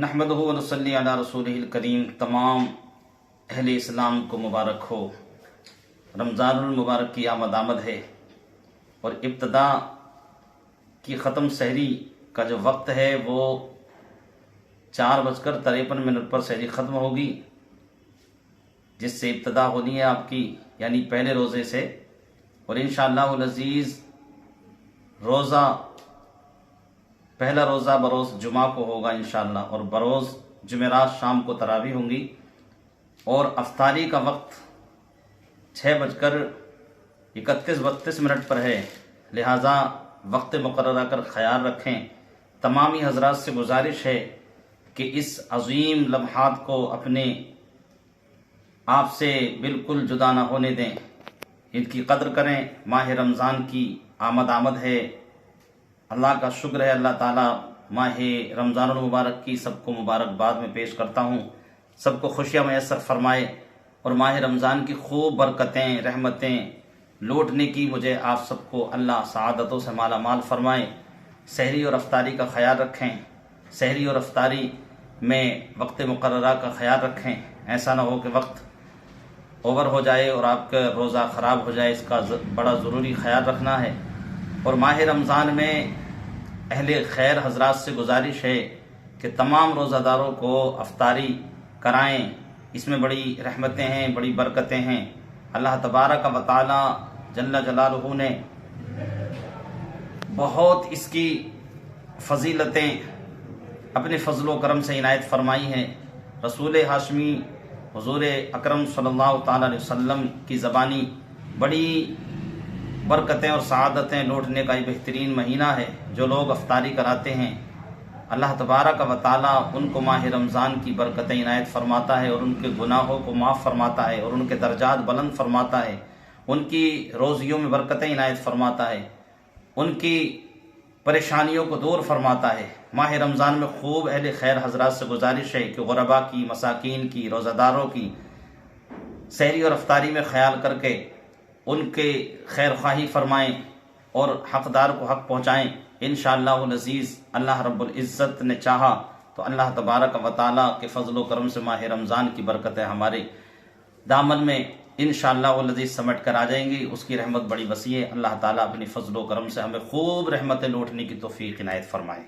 نحمدہ و نصلی علی رسولہ الکریم۔ تمام اہل اسلام کو مبارک ہو۔ رمضان المبارک کی آمد ہے اور ابتدا کی ختم سحری کا جو وقت ہے وہ 4:53 پر سحری ختم ہوگی، جس سے ابتدا ہونی ہے آپ کی یعنی پہلے روزے سے، اور انشاءاللہ العزیز پہلا روزہ بروز جمعہ کو ہوگا انشاءاللہ، اور بروز جمعرات شام کو تراویح ہوں گی، اور افطاری کا وقت 6:31 پر ہے، لہٰذا وقت مقررہ کر خیال رکھیں۔ تمامی حضرات سے گزارش ہے کہ اس عظیم لمحات کو اپنے آپ سے بالکل جدا نہ ہونے دیں، ان کی قدر کریں۔ ماہ رمضان کی آمد ہے، اللہ کا شکر ہے، اللہ تعالیٰ ماہ رمضان المبارک کی سب کو مبارکباد میں پیش کرتا ہوں، سب کو خوشیاں میسر فرمائے، اور ماہ رمضان کی خوب برکتیں رحمتیں لوٹنے کی مجھے آپ سب کو اللہ سعادتوں سے مالا مال فرمائے۔ سحری اور افطاری کا خیال رکھیں، سحری اور افطاری میں وقت مقررہ کا خیال رکھیں، ایسا نہ ہو کہ وقت اوور ہو جائے اور آپ کا روزہ خراب ہو جائے، اس کا بڑا ضروری خیال رکھنا ہے۔ اور ماہ رمضان میں اہل خیر حضرات سے گزارش ہے کہ تمام روزہ داروں کو افطاری کرائیں، اس میں بڑی رحمتیں ہیں، بڑی برکتیں ہیں۔ اللہ تبارک و تعالی جل جلالہ نے بہت اس کی فضیلتیں اپنے فضل و کرم سے عنایت فرمائی ہیں۔ رسول ہاشمی حضور اکرم صلی اللہ تعالی علیہ وسلم کی زبانی بڑی برکتیں اور سعادتیں لوٹنے کا یہ بہترین مہینہ ہے۔ جو لوگ افطاری کراتے ہیں اللہ تبارک و تعالی ان کو ماہ رمضان کی برکتیں عنایت فرماتا ہے، اور ان کے گناہوں کو معاف فرماتا ہے، اور ان کے درجات بلند فرماتا ہے، ان کی روزیوں میں برکتیں عنایت فرماتا ہے، ان کی پریشانیوں کو دور فرماتا ہے۔ ماہ رمضان میں خوب اہل خیر حضرات سے گزارش ہے کہ غربا کی، مساکین کی، روزہ داروں کی سحری اور افطاری میں خیال کر کے ان کے خیر خواہی فرمائیں اور حقدار کو حق پہنچائیں۔ انشاءاللہ العزیز اللہ رب العزت نے چاہا تو اللہ تبارک و تعالیٰ کے فضل و کرم سے ماہ رمضان کی برکتیں ہمارے دامن میں انشاءاللہ العزیز سمٹ کر آ جائیں گی۔ اس کی رحمت بڑی وسیع ہے، اللہ تعالیٰ اپنی فضل و کرم سے ہمیں خوب رحمتیں لوٹنے کی توفیق عنایت فرمائے۔